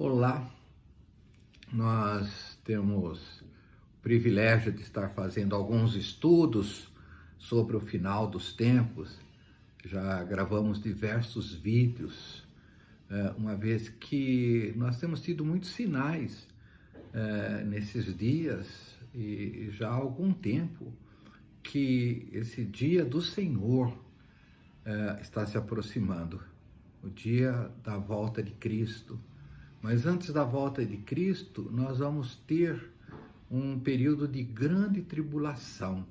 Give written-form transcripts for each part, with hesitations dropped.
Olá, nós temos o privilégio de estar fazendo alguns estudos sobre o final dos tempos. Já gravamos diversos vídeos, uma vez que nós temos tido muitos sinais nesses dias e já há algum tempo que esse dia do Senhor está se aproximando, o dia da volta de Cristo. Mas antes da volta de Cristo, nós vamos ter um período de grande tribulação.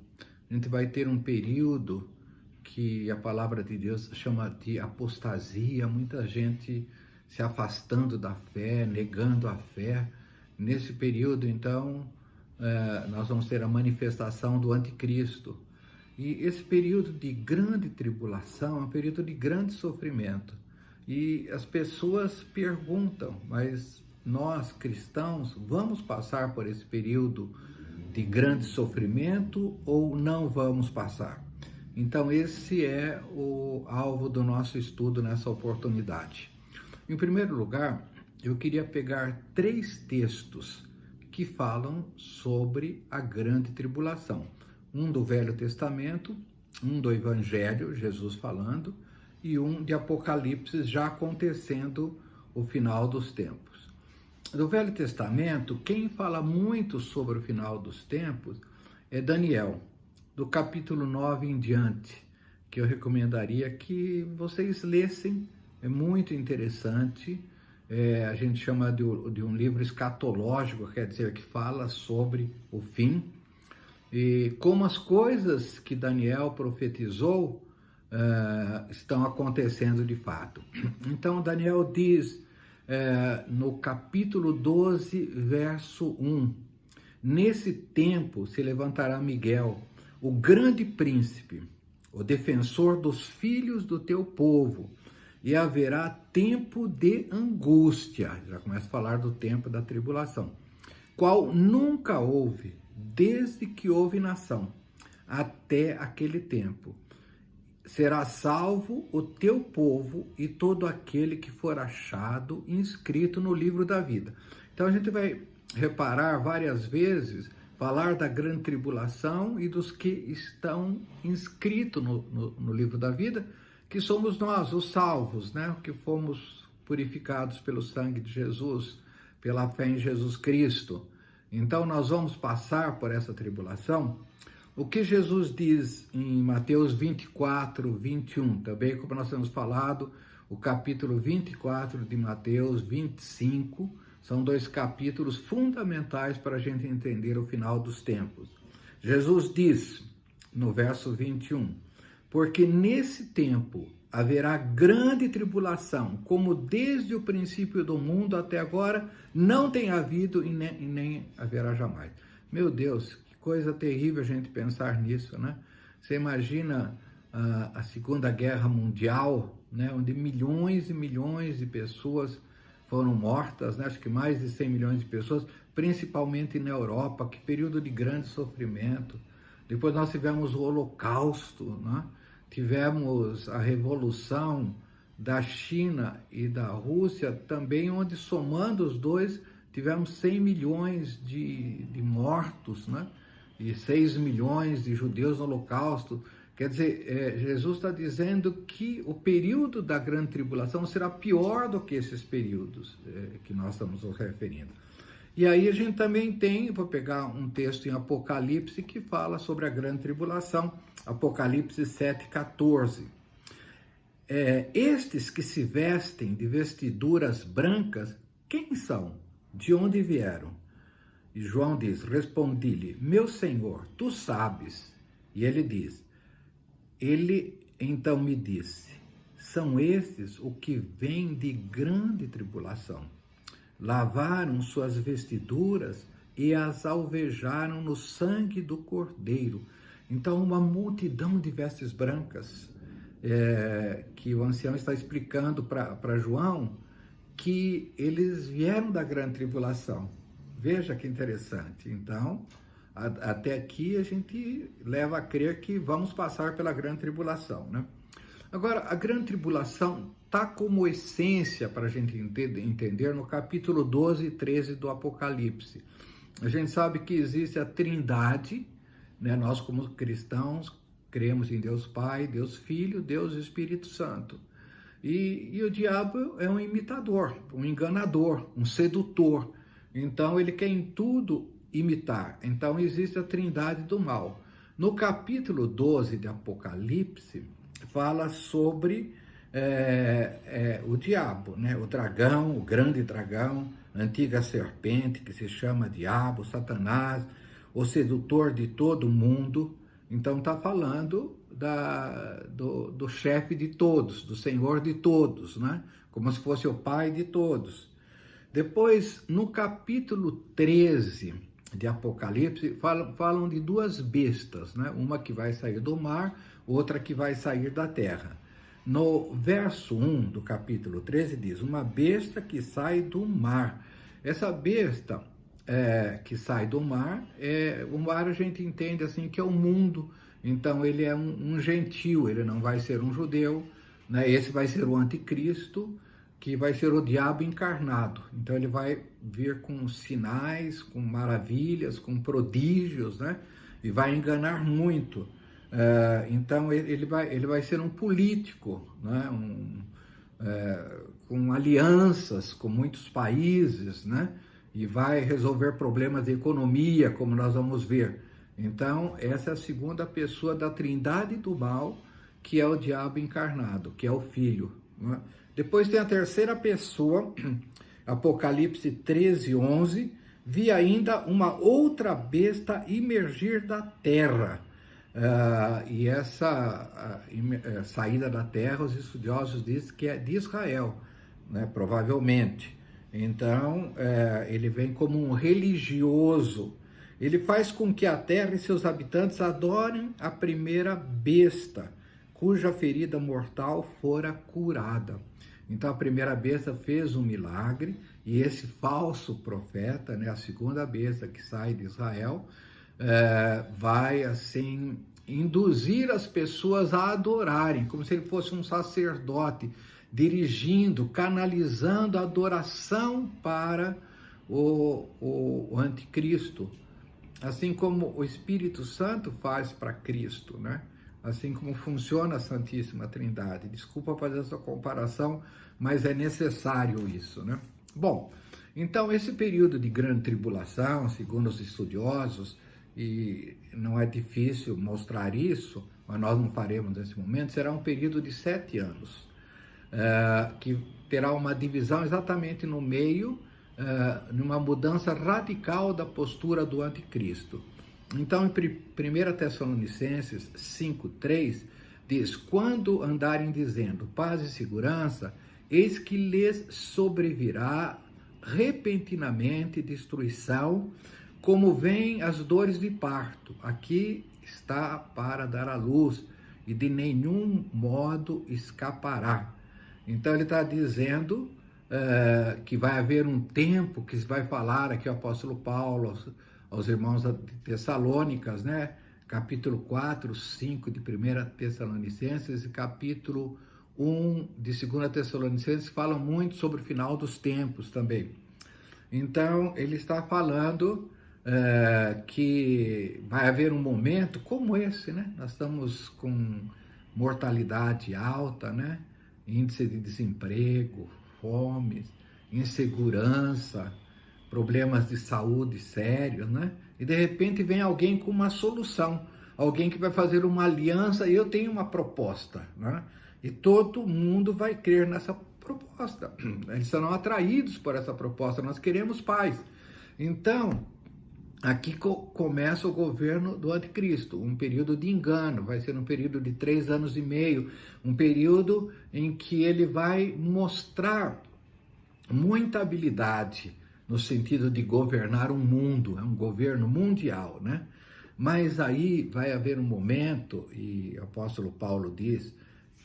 A gente vai ter um período que a palavra de Deus chama de apostasia, muita gente se afastando da fé, negando a fé. Nesse período, então, nós vamos ter a manifestação do anticristo. E esse período de grande tribulação é um período de grande sofrimento. E as pessoas perguntam, mas nós cristãos vamos passar por esse período de grande sofrimento ou não vamos passar? Então esse é o alvo do nosso estudo nessa oportunidade. Em primeiro lugar, eu queria pegar 3 textos que falam sobre a grande tribulação. Um do Velho Testamento, um do Evangelho, Jesus falando, e um de Apocalipse, já acontecendo o final dos tempos. Do Velho Testamento, quem fala muito sobre o final dos tempos é Daniel, do capítulo 9 em diante, que eu recomendaria que vocês lessem, é muito interessante. A gente chama de um livro escatológico, quer dizer, que fala sobre o fim, e como as coisas que Daniel profetizou estão acontecendo de fato. Então Daniel diz no capítulo 12, verso 1: nesse tempo se levantará Miguel, o grande príncipe, o defensor dos filhos do teu povo, e haverá tempo de angústia. Já começa a falar do tempo da tribulação, qual nunca houve, desde que houve nação, até aquele tempo. Será salvo o teu povo e todo aquele que for achado inscrito no livro da vida. Então a gente vai reparar várias vezes, falar da grande tribulação e dos que estão inscritos no livro da vida, que somos nós, os salvos, né? Que fomos purificados pelo sangue de Jesus, pela fé em Jesus Cristo. Então nós vamos passar por essa tribulação. O que Jesus diz em Mateus 24, 21, também como nós temos falado, o capítulo 24 de Mateus, 25, são 2 capítulos fundamentais para a gente entender o final dos tempos. Jesus diz, no verso 21, porque nesse tempo haverá grande tribulação, como desde o princípio do mundo até agora não tem havido e nem haverá jamais. Meu Deus, que coisa terrível a gente pensar nisso, né? Você imagina a Segunda Guerra Mundial, né, onde milhões e milhões de pessoas foram mortas, né? Acho que mais de 100 milhões de pessoas, principalmente na Europa, que período de grande sofrimento. Depois nós tivemos o Holocausto, né? Tivemos a Revolução da China e da Rússia também, onde somando os dois, tivemos 100 milhões de mortos, né? E 6 milhões de judeus no Holocausto. Quer dizer, Jesus está dizendo que o período da grande tribulação será pior do que esses períodos que nós estamos nos referindo. E aí a gente também tem, vou pegar um texto em Apocalipse que fala sobre a grande tribulação, Apocalipse 7,14. Estes que se vestem de vestiduras brancas, quem são? De onde vieram? E João diz, respondi-lhe, meu Senhor, tu sabes. E ele então me disse, são estes o que vêm de grande tribulação. Lavaram suas vestiduras e as alvejaram no sangue do Cordeiro. Então, uma multidão de vestes brancas, que o ancião está explicando para João, que eles vieram da grande tribulação. Veja que interessante. Então, até aqui a gente leva a crer que vamos passar pela grande tribulação, né? Agora, a grande tribulação está como essência para a gente entender no capítulo 12 e 13 do Apocalipse. A gente sabe que existe a Trindade, né? Nós como cristãos cremos em Deus Pai, Deus Filho, Deus Espírito Santo. E o diabo é um imitador, um enganador, um sedutor. Então ele quer em tudo imitar. Então existe a Trindade do mal. No capítulo 12 de Apocalipse, fala sobre o diabo, né? O dragão, o grande dragão, a antiga serpente que se chama diabo, Satanás, o sedutor de todo mundo. Então está falando do chefe de todos, do Senhor de todos, né? Como se fosse o pai de todos. Depois, no capítulo 13 de Apocalipse, falam de duas bestas, né? Uma que vai sair do mar, outra que vai sair da terra. No verso 1 do capítulo 13 diz, uma besta que sai do mar. Essa besta que sai do mar, o mar a gente entende assim que é o mundo, então ele é um gentil, ele não vai ser um judeu, né? Esse vai ser o anticristo, que vai ser o diabo encarnado. Então ele vai vir com sinais, com maravilhas, com prodígios, né? E vai enganar muito. Então ele vai ser um político, né? Com alianças com muitos países, né? E vai resolver problemas de economia, como nós vamos ver. Então essa é a segunda pessoa da Trindade do mal, que é o diabo encarnado, que é o Filho, né? Depois tem a terceira pessoa, Apocalipse 13, 11, vi ainda uma outra besta emergir da terra. E essa saída da terra, os estudiosos dizem que é de Israel, né, provavelmente. Então, ele vem como um religioso. Ele faz com que a terra e seus habitantes adorem a primeira besta, cuja ferida mortal fora curada. Então, a primeira besta fez um milagre, e esse falso profeta, né, a segunda besta que sai de Israel, vai, assim, induzir as pessoas a adorarem, como se ele fosse um sacerdote, dirigindo, canalizando a adoração para o anticristo, assim como o Espírito Santo faz para Cristo, né? Assim como funciona a Santíssima Trindade. Desculpa fazer essa comparação, mas é necessário isso, né? Bom, então esse período de grande tribulação, segundo os estudiosos, e não é difícil mostrar isso, mas nós não faremos nesse momento, será um período de 7 anos, que terá uma divisão exatamente no meio, numa mudança radical da postura do anticristo. Então, em 1 Tessalonicenses 5:3, diz, quando andarem dizendo paz e segurança, eis que lhes sobrevirá repentinamente destruição, como vêm as dores de parto. Aqui está para dar à luz, e de nenhum modo escapará. Então, ele está dizendo que vai haver um tempo que se vai falar, aqui o apóstolo Paulo, aos irmãos de Tessalônicas, né? Capítulo 4, 5 de 1 Tessalonicenses e capítulo 1 de 2 Tessalonicenses falam muito sobre o final dos tempos também. Então, ele está falando que vai haver um momento como esse, né? Nós estamos com mortalidade alta, né? Índice de desemprego, fome, insegurança, problemas de saúde sérios, né? E de repente vem alguém com uma solução, alguém que vai fazer uma aliança, e eu tenho uma proposta, né? E todo mundo vai crer nessa proposta. Eles serão atraídos por essa proposta, nós queremos paz. Então, aqui começa o governo do anticristo, um período de engano, vai ser um período de 3 anos e meio, um período em que ele vai mostrar muita habilidade, no sentido de governar um mundo, é um governo mundial, né? Mas aí vai haver um momento, e o apóstolo Paulo diz,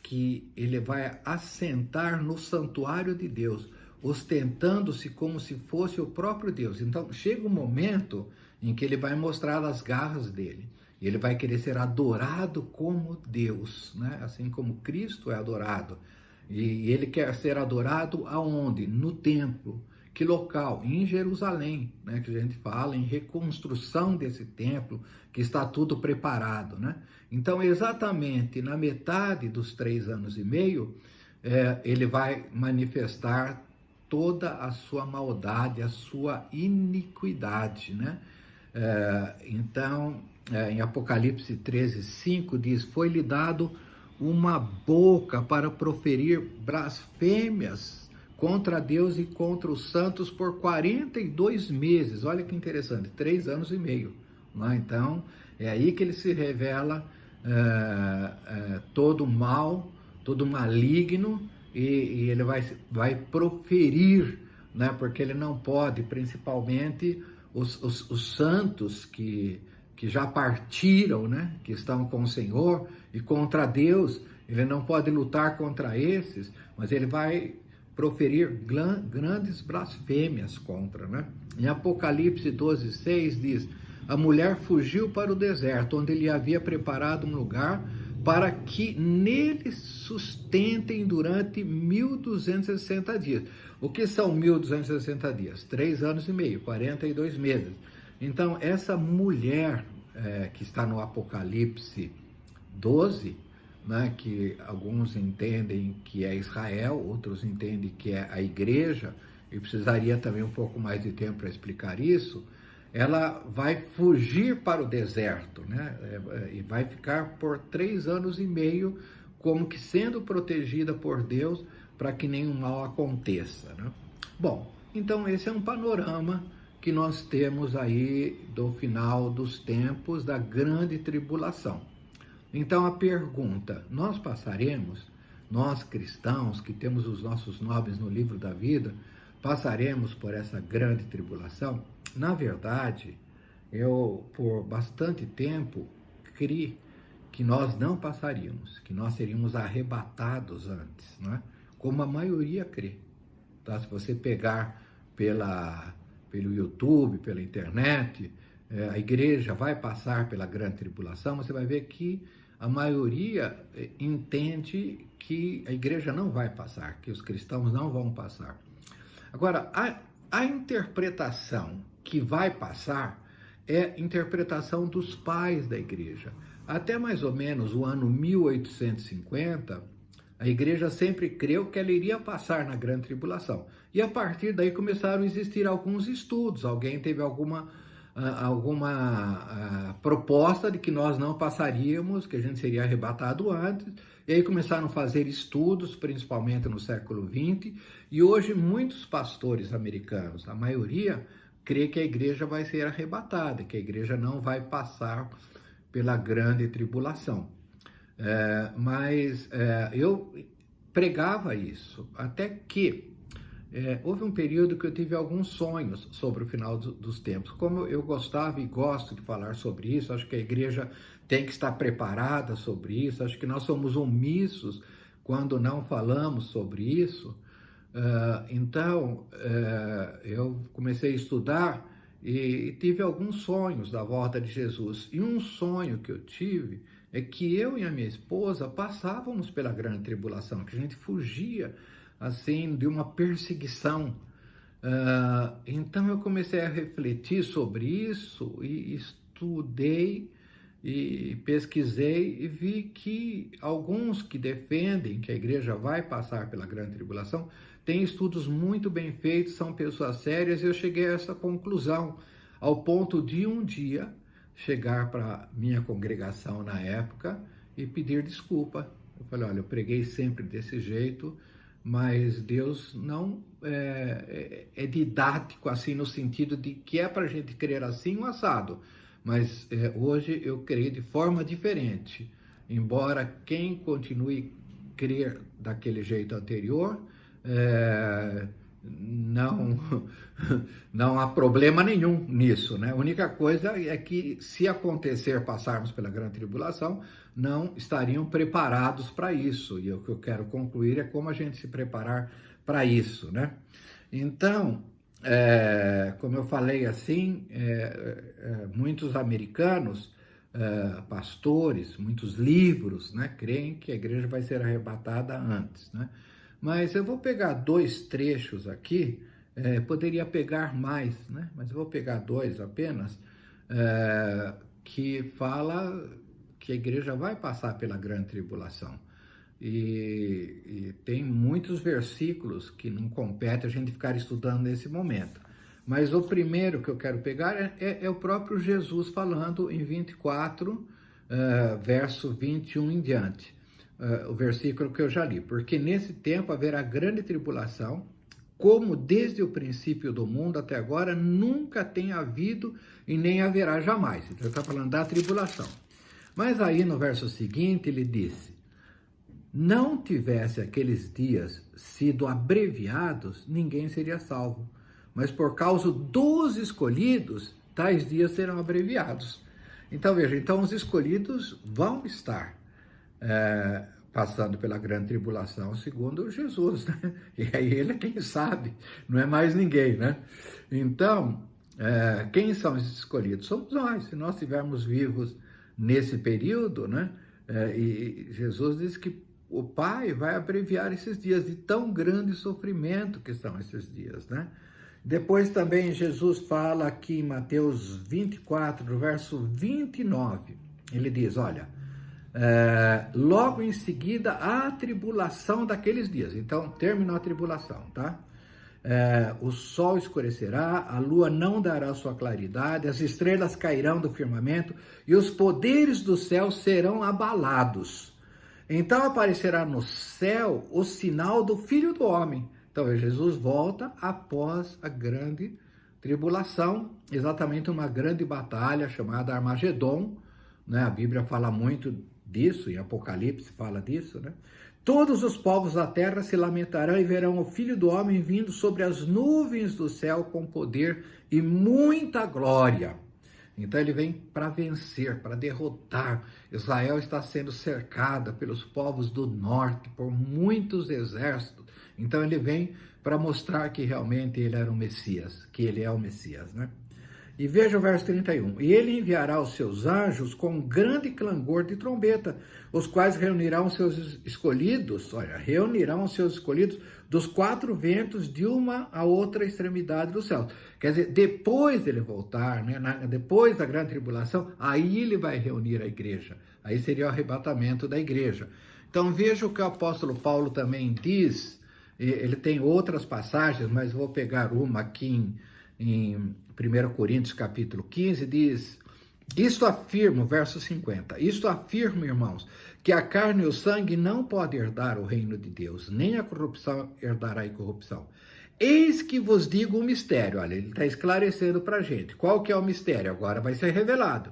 que ele vai assentar no santuário de Deus, ostentando-se como se fosse o próprio Deus. Então chega um momento em que ele vai mostrar as garras dele, e ele vai querer ser adorado como Deus, né? Assim como Cristo é adorado. E ele quer ser adorado aonde? No templo. Que local? Em Jerusalém, né? Que a gente fala em reconstrução desse templo, que está tudo preparado, né? Então, exatamente na metade dos 3 anos e meio, ele vai manifestar toda a sua maldade, a sua iniquidade, né? Então, em Apocalipse 13:5 diz: foi-lhe dado uma boca para proferir blasfêmias contra Deus e contra os santos por 42 meses. Olha que interessante, 3 anos e meio. Né? Então, é aí que ele se revela todo mal, todo maligno, e ele vai proferir, né? Porque ele não pode, principalmente os santos que já partiram, né? Que estão com o Senhor e contra Deus, ele não pode lutar contra esses, mas ele vai proferir grandes blasfêmias contra, né? Em Apocalipse 12:6 diz: a mulher fugiu para o deserto, onde ele havia preparado um lugar para que nele sustentem durante 1260 dias. O que são 1260 dias? 3 anos e meio, 42 meses. Então, essa mulher que está no Apocalipse 12, né, que alguns entendem que é Israel, outros entendem que é a igreja, e precisaria também um pouco mais de tempo para explicar isso. Ela vai fugir para o deserto, né, e vai ficar por 3 anos e meio, como que sendo protegida por Deus para que nenhum mal aconteça, né? Bom, então esse é um panorama que nós temos aí do final dos tempos da grande tribulação. Então a pergunta: nós passaremos, nós cristãos que temos os nossos nomes no livro da vida, passaremos por essa grande tribulação? Na verdade, eu por bastante tempo criei que nós não passaríamos, que nós seríamos arrebatados antes, não é? Como a maioria crê. Tá? Se você pegar pelo YouTube, pela internet, a igreja vai passar pela grande tribulação, você vai ver que a maioria entende que a igreja não vai passar, que os cristãos não vão passar. Agora, a interpretação que vai passar é a interpretação dos pais da igreja. Até mais ou menos o ano 1850, a igreja sempre creu que ela iria passar na grande tribulação. E a partir daí começaram a existir alguns estudos. Alguém teve alguma proposta de que nós não passaríamos, que a gente seria arrebatado antes. E aí começaram a fazer estudos, principalmente no século XX. E hoje muitos pastores americanos, a maioria, crê que a igreja vai ser arrebatada, que a igreja não vai passar pela grande tribulação. Mas eu pregava isso, até que houve um período que eu tive alguns sonhos sobre o final dos tempos. Como eu gostava e gosto de falar sobre isso, acho que a igreja tem que estar preparada sobre isso, acho que nós somos omissos quando não falamos sobre isso. Então, eu comecei a estudar e tive alguns sonhos da volta de Jesus. E um sonho que eu tive é que eu e a minha esposa passávamos pela grande tribulação, que a gente fugia, assim, de uma perseguição. Então eu comecei a refletir sobre isso e estudei e pesquisei e vi que alguns que defendem que a igreja vai passar pela grande tribulação têm estudos muito bem feitos, são pessoas sérias, e eu cheguei a essa conclusão, ao ponto de um dia chegar para minha congregação na época e pedir desculpa. Eu falei: olha, eu preguei sempre desse jeito, mas Deus não é didático assim no sentido de que é para a gente crer assim um assado, mas hoje eu creio de forma diferente, embora quem continue a crer daquele jeito anterior, não há problema nenhum nisso, né? A única coisa é que, se acontecer passarmos pela grande tribulação, não estariam preparados para isso. E o que eu quero concluir é como a gente se preparar para isso, né? Então, como eu falei assim, muitos americanos, pastores, muitos livros, né, creem que a igreja vai ser arrebatada antes, né? Mas eu vou pegar 2 trechos aqui, poderia pegar mais, né? Mas eu vou pegar 2 apenas, que fala que a igreja vai passar pela grande tribulação. E tem muitos versículos que não compete a gente ficar estudando nesse momento. Mas o primeiro que eu quero pegar é o próprio Jesus falando em 24, verso 21 em diante. O versículo que eu já li. Porque nesse tempo haverá grande tribulação, como desde o princípio do mundo até agora nunca tem havido e nem haverá jamais. Então ele está falando da tribulação. Mas aí no verso seguinte ele disse: não tivesse aqueles dias sido abreviados, ninguém seria salvo. Mas por causa dos escolhidos, tais dias serão abreviados. Então veja, então os escolhidos vão estar passando pela grande tribulação, segundo Jesus, né? E aí ele é quem sabe, não é mais ninguém, né? Então, quem são esses escolhidos? Somos nós, se nós estivermos vivos nesse período, né? E Jesus diz que o Pai vai abreviar esses dias de tão grande sofrimento que são esses dias, né? Depois também Jesus fala aqui em Mateus 24, verso 29, ele diz, olha, logo em seguida a tribulação daqueles dias. Então, terminou a tribulação, tá? O sol escurecerá, a lua não dará sua claridade, as estrelas cairão do firmamento e os poderes do céu serão abalados. Então aparecerá no céu o sinal do Filho do Homem. Então, Jesus volta após a grande tribulação, exatamente uma grande batalha chamada Armagedon, né? A Bíblia fala muito disso, em Apocalipse fala disso, né? Todos os povos da terra se lamentarão e verão o Filho do Homem vindo sobre as nuvens do céu com poder e muita glória. Então ele vem para vencer, para derrotar. Israel está sendo cercada pelos povos do norte, por muitos exércitos. Então ele vem para mostrar que realmente ele era o Messias, que ele é o Messias, né? E veja o verso 31. E ele enviará os seus anjos com grande clangor de trombeta, os quais reunirão seus escolhidos, reunirão os seus escolhidos dos 4 ventos de uma a outra extremidade do céu. Quer dizer, depois dele voltar, né, depois da grande tribulação, aí ele vai reunir a igreja. Aí seria o arrebatamento da igreja. Então veja o que o apóstolo Paulo também diz. Ele tem outras passagens, mas vou pegar uma aqui em 1 Coríntios capítulo 15, diz, isto afirmo, verso 50, isto afirmo, irmãos, que a carne e o sangue não podem herdar o reino de Deus, nem a corrupção herdará a incorrupção. Eis que vos digo um mistério, olha, ele está esclarecendo para a gente. Qual que é o mistério? Agora vai ser revelado.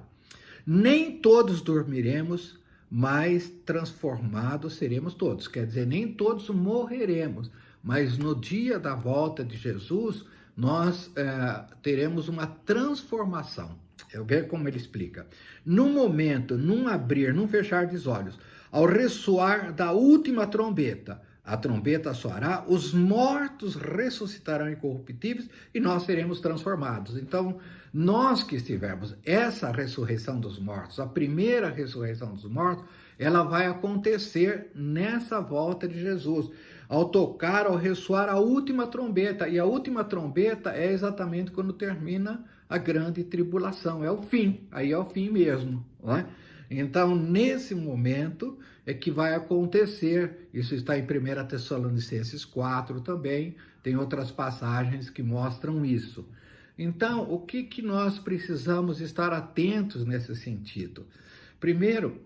Nem todos dormiremos, mas transformados seremos todos. Quer dizer, nem todos morreremos, mas no dia da volta de Jesus, nós teremos uma transformação. Eu vejo como ele explica. No momento, num abrir, num fechar dos olhos, ao ressoar da última trombeta, a trombeta soará, os mortos ressuscitarão incorruptíveis e nós seremos transformados. Então, nós que estivermos, essa ressurreição dos mortos, a primeira ressurreição dos mortos, ela vai acontecer nessa volta de Jesus, ao tocar, ao ressoar a última trombeta. E a última trombeta é exatamente quando termina a grande tribulação, é o fim, aí é o fim mesmo, não é? Então, nesse momento é que vai acontecer, isso está em 1 Tessalonicenses 4 também, tem outras passagens que mostram isso. Então, o que nós precisamos estar atentos nesse sentido? Primeiro,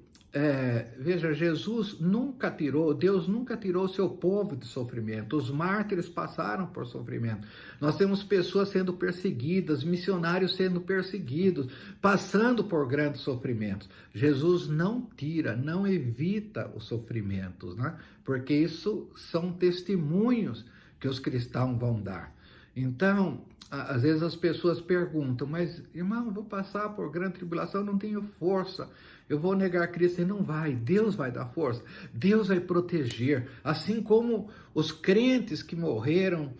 veja, Deus nunca tirou o seu povo de sofrimento. Os mártires passaram por sofrimento. Nós temos pessoas sendo perseguidas, missionários sendo perseguidos, passando por grandes sofrimentos. Jesus não tira, não evita os sofrimentos, né? Porque isso são testemunhos que os cristãos vão dar. Então, às vezes as pessoas perguntam, mas irmão, eu vou passar por grande tribulação, não tenho força, eu vou negar Cristo. E não vai, Deus vai dar força, Deus vai proteger, assim como os crentes que morreram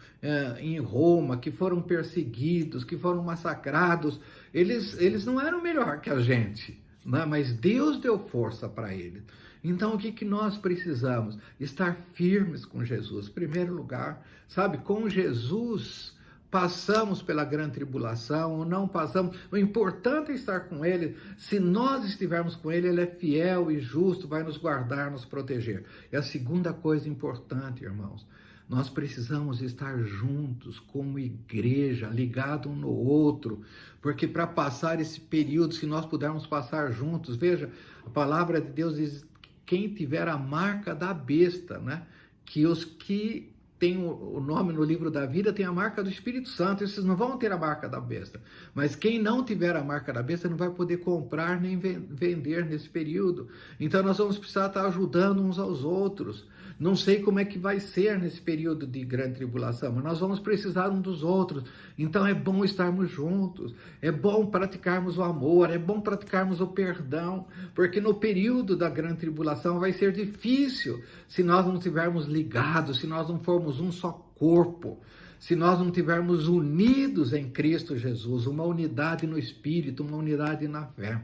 em Roma, que foram perseguidos, que foram massacrados, eles não eram melhor que a gente, né? Mas Deus deu força para eles. Então, o que que nós precisamos? Estar firmes com Jesus. Em primeiro lugar, sabe, com Jesus passamos pela grande tribulação ou não passamos, o importante é estar com Ele. Se nós estivermos com Ele, Ele é fiel e justo, vai nos guardar, nos proteger. E a segunda coisa importante, irmãos, nós precisamos estar juntos como igreja, ligado um no outro, porque para passar esse período, se nós pudermos passar juntos, veja, a palavra de Deus diz, quem tiver a marca da besta, né? Que os que tem o nome no livro da vida, tem a marca do Espírito Santo, esses não vão ter a marca da besta, mas quem não tiver a marca da besta não vai poder comprar nem vender nesse período. Então nós vamos precisar estar ajudando uns aos outros. Não sei como é que vai ser nesse período de grande tribulação, mas nós vamos precisar um dos outros. Então é bom estarmos juntos, é bom praticarmos o amor, é bom praticarmos o perdão, porque no período da grande tribulação vai ser difícil se nós não estivermos ligados, se nós não formos um só corpo, se nós não estivermos unidos em Cristo Jesus, uma unidade no Espírito, uma unidade na fé.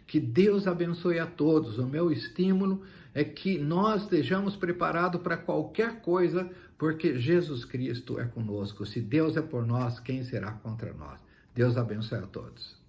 Que Deus abençoe a todos. O meu estímulo é que nós estejamos preparados para qualquer coisa, porque Jesus Cristo é conosco. Se Deus é por nós, quem será contra nós? Deus abençoe a todos.